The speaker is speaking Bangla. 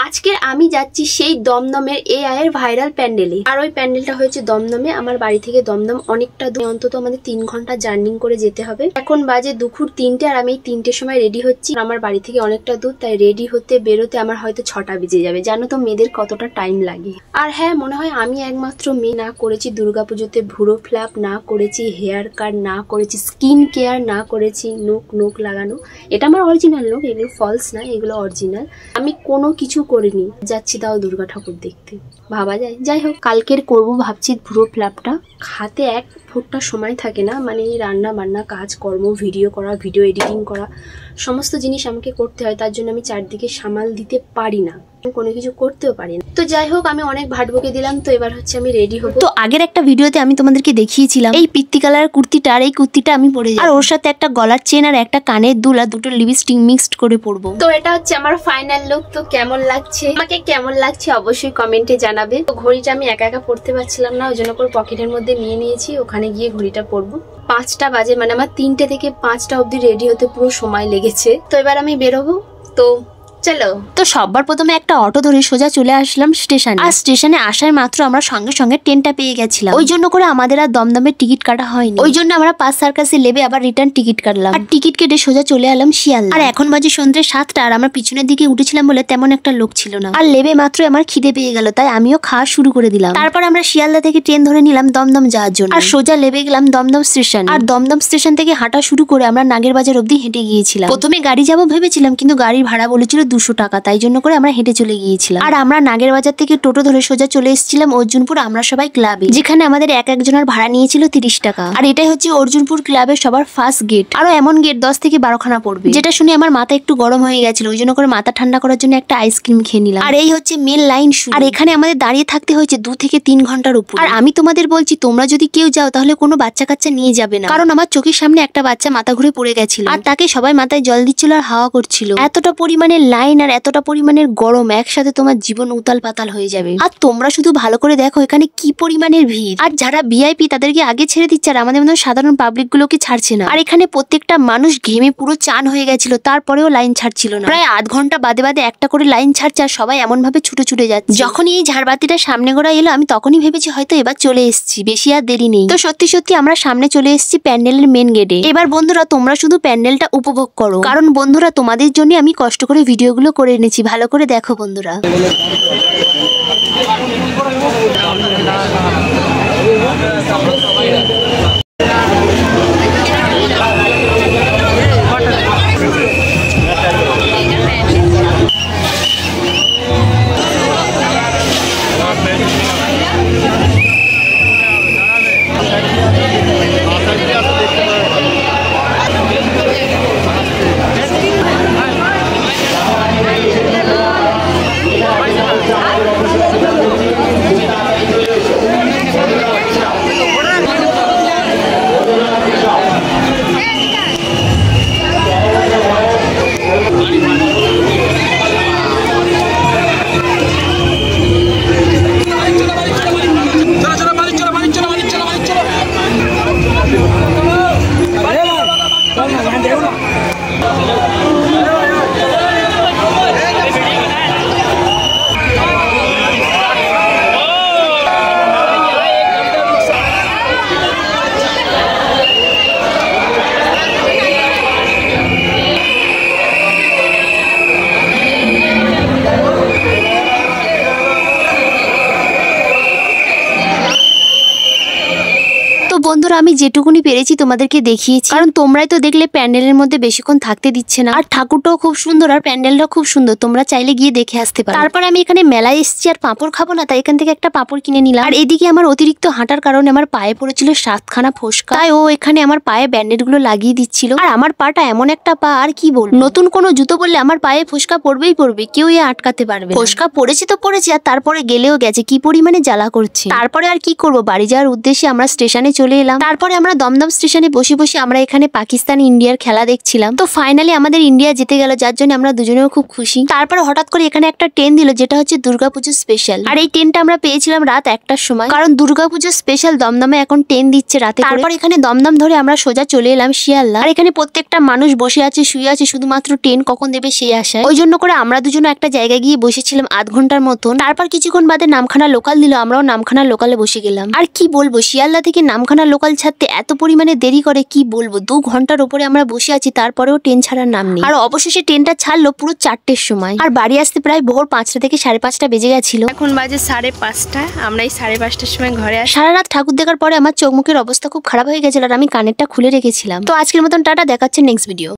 আজকে আমি যাচ্ছি সেই দমদমের এআই এর ভাইরাল প্যান্ডেলে। আর ওই প্যান্ডেলটা হয়েছে দমদমে। আমার বাড়ি থেকে দমদম অনেকটা দূর, অন্তত আমাদের 3 ঘন্টা জার্নি করে যেতে হবে। এখন বাজে দুপুর 3টে আর আমি 3টের সময় রেডি হচ্ছি। আমার বাড়ি থেকে অনেকটা দূর, তাই রেডি হতে বেরোতে আমার হয়তো 6টা বেজে যাবে। জানো তো মেয়েদের কতটা টাইম লাগে। আর হ্যাঁ, মনে হয় আমি একমাত্র মেয়ে না করেছি দুর্গাপুজোতে ভুরো ফ্ল্যাপ, না করেছি হেয়ার কাট, না করেছি স্কিন কেয়ার, না করেছি নোক লাগানো। এটা আমার অরিজিনাল নোক, এগুলো ফলস না, এগুলো অরিজিনাল। আমি কোনো কিছু করিনি, যাচ্ছি তাও দুর্গা ঠাকুর দেখতে। ভাবা যায়। যাই হোক, কালকের করবো ভাবছি ভুরো ফ্ল্যাপটা। হাতে এক ফুটটা সময় থাকে না, মানে এই রান্না বান্না কাজ কর্ম, ভিডিও করা, ভিডিও এডিটিং করা, সমস্ত জিনিস আমাকে করতে হয়। তার জন্য আমি চারদিকে সামাল দিতে পারি না, কোনো কিছু করতেও পারি না। তো যাই হোক, আমি অনেক ভাট বকে দিলাম। তো এবার হচ্ছে আমি রেডি হবো। তো আগের একটা ভিডিওতে আমি তোমাদেরকে দেখিয়েছিলাম এই পিত্তি কালারের কুর্তিটা, আর এই কুর্তিটা আমি পরে যাই, আর ওর সাথে একটা গলার চেন আর একটা কানের দুল আর দুটো লিপস্টিক মিক্সড করে পরবো। তো এটা হচ্ছে আমার ফাইনাল লুক। তো কেমন লাগছে, আমাকে কেমন লাগছে অবশ্যই কমেন্টে জানাবে। তো ঘড়িটা আমি একা একা পড়তে পারছিলাম না, ওই জন্য করে পকেটের মধ্যে নিয়ে নিয়েছি, ওখানে গিয়ে ঘড়িটা পরবো। 5টা বাজে, মানে আমার 3টে থেকে 5টা অবধি রেডি হতে পুরো সময় লেগেছে। তো এবার আমি বেরোবো। তো চলো। তো সবার প্রথমে একটা অটো ধরে সোজা চলে আসলাম স্টেশনে। আর স্টেশনে আসার মাত্র আমরা সঙ্গে সঙ্গে ট্রেনটা পেয়ে গেছিলাম। ওই জন্য করে আমাদের আর দমদমের টিকিট কাটা হয়নি। ওই জন্য আমরা পাস সার্কাসে লেবে আবার রিটার্ন টিকিট কাটলাম। আর টিকিট কেটে সোজা চলে এলাম শিয়ালদা। আর এখন বাজে সন্ধ্যে 7টা, আর আমরা পিছনের দিকে উঠেছিলাম বলে তেমন একটা লোক ছিল না। আর লেবে মাত্র আমার খিদে পেয়ে গেল, তাই আমিও খাওয়া শুরু করে দিলাম। তারপর আমরা শিয়ালদা থেকে ট্রেন ধরে নিলাম দমদম যাওয়ার জন্য। আর সোজা লেবে গেলাম দমদম স্টেশন। আর দমদম স্টেশন থেকে হাঁটা শুরু করে আমরা নাগের বাজার অব্দি হেঁটে গিয়েছিলাম। প্রথমে গাড়ি যাবো ভেবেছিলাম, কিন্তু গাড়ির ভাড়া বলেছিল 200 টাকা, তাই জন্য করে আমরা হেঁটে চলে গিয়েছিলাম। আর আমরা নাগের বাজার থেকে টোটো ধরে সোজা চলে এসেছিলাম অর্জুনপুর আমরা সবাই ক্লাবে, যেখানে আমাদের এক একজনের ভাড়া নিয়েছিল 30 টাকা। আর এটাই হচ্ছে অর্জুনপুর ক্লাবের সবার ফার্স্ট গেট। আরো এমন গেট 10 থেকে 12 খানা পড়বে, যেটা শুনে আমার মাথা একটু গরম হয়ে গেছিল। ওই জন্য করে মাথা ঠান্ডা করার জন্য একটা আইসক্রিম খেয়ে নিলাম। আর এই হচ্ছে মেন লাইন শুরু। আর এখানে আমাদের দাঁড়িয়ে থাকতে হয়েছে 2 থেকে 3 ঘন্টার উপর। আর আমি তোমাদের বলছি, তোমরা যদি কেউ যাও তাহলে কোনো বাচ্চা কাচ্চা নিয়ে যাবে না, কারণ আমার চোখের সামনে একটা বাচ্চা মাথা ঘুরে পড়ে গেছিল। আর তাকে সবাই মাথায় জল দিচ্ছিল আর হাওয়া করছিল। এতটা পরিমাণের লাইন আর এতটা পরিমাণের গরম একসাথে তোমার জীবন উতাল পাতাল হয়ে যাবে। আর তোমরা শুধু ভালো করে দেখো এখানে কি পরিমাণের ভিড়। আর যারা ভিআইপি তাদেরকে আগে ছেড়ে দিচ্ছে, আর আমাদের মতো সাধারণ পাবলিক গুলোকে ছাড়ছে না। আর এখানে প্রত্যেকটা মানুষ ঘেমে পুরো চান হয়ে গেছিল, তারপরেও লাইন ছাড়ছিল না। প্রায় আধ ঘন্টা বাদে বাদে একটা করে লাইন ছাড়ছে, আর সবাই এমন ভাবে ছুটে ছুটে যাচ্ছে। যখনই এই ঝাড়বাতিটা সামনে গোড়া এলো, আমি তখনই ভেবেছি হয়তো এবার চলে এসেছি, বেশি আর দেরি নেই। তো সত্যি সত্যি আমরা সামনে চলে এসেছি প্যান্ডেলের মেন গেটে। এবার বন্ধুরা তোমরা শুধু প্যান্ডেলটা উপভোগ করো, কারণ বন্ধুরা তোমাদের জন্য আমি কষ্ট করে ভিডিওগুলো করে এনেছি। ভালো করে দেখো বন্ধুরা। বন্ধুরা আমি যেটুকুনি পেরেছি তোমাদেরকে দেখিয়েছি, কারণ তোমরাই তো দেখলে প্যান্ডেলের মধ্যে বেশিক্ষণ থাকতে দিচ্ছে না। আর ঠাকুরটাও খুব সুন্দর আর প্যান্ডেলটাও খুব সুন্দর, তোমরা চাইলে গিয়ে দেখে আসতে পারো। তারপর আমি এখানে মেলায় এসেছি আর পাঁপড় খাবো না, তাই এখান থেকে একটা পাঁপড় কিনে নিলাম। আর এদিকে আমার অতিরিক্ত হাঁটার কারণে আমার পায়ে পড়েছিল 7খানা ফোস্কা, তাই ও এখানে আমার পায়ে ব্যান্ডেড গুলো লাগিয়ে দিচ্ছিল। আর আমার পাটা এমন একটা পা, আর কি বলবো, নতুন কোনো জুতো পরলে আমার পায়ে ফোস্কা পড়বেই পড়বে, কেউ আটকাতে পারবে। ফোস্কা পড়েছে তো পড়েছে, আর তারপরে গেলেও গেছে, কি পরিমাণে জ্বালা করছে। তারপরে আর কি করবো, বাড়ি যাওয়ার উদ্দেশ্যে আমরা স্টেশনে চলে এলাম। তারপরে আমরা দমদম স্টেশনে বসে বসে আমরা এখানে পাকিস্তান ইন্ডিয়ার খেলা দেখছিলাম। তো ফাইনালি আমাদের ইন্ডিয়া জিতে গেল, যার জন্য আমরা দুজনেও খুব খুশি। তারপরে হঠাৎ করে এখানে একটা ট্রেন দিল, যেটা হচ্ছে দুর্গাপুজো স্পেশাল। আর এই ট্রেনটা আমরা পেয়েছিলাম রাত 1টার সময়, কারণ দুর্গাপুজো স্পেশাল দমদমে এখন ট্রেন দিচ্ছে রাতে। তারপর এখানে দমদম ধরে আমরা সোজা চলে এলাম শিয়ালদা। আর এখানে প্রত্যেকটা মানুষ বসে আছে, শুয়ে আছে, শুধুমাত্র ট্রেন কখন দেবে সেই আশায়। ওই জন্য করে আমরা দুজনে একটা জায়গায় গিয়ে বসেছিলাম আধ ঘন্টার মতন। তারপর কিছুক্ষণ বাদে নামখানা লোকাল দিল, আমরাও নামখানা লোকালে বসে গেলাম। আর কি বলবো, শিয়ালদা থেকে নামখানা লোকাল ছাড়তে এত পরিমাণে দেরি করে, কি বলবো। 2 ঘন্টার উপরে আমরা বসে আছি, তারপরেও ট্রেন ছাড়ার নাম নেই। আর অবশেষে ট্রেনটা ছাড়লো পুরো 4টের সময়। আর বাড়ি আসতে প্রায় ভোর 5টা থেকে 5:30 বেজে গেছিল। এখন বাজে 5:30। আমরা এই 5:30টার সময় ঘরে আসি। সারা রাত ঠাকুর দেখার পরে আমার চোখ মুখের অবস্থা খুব খারাপ হয়ে গেছিল, আর আমি কানেরটা খুলে রেখেছিলাম। তো আজকের মতন টাটা, দেখাচ্ছে নেক্সট ভিডিও।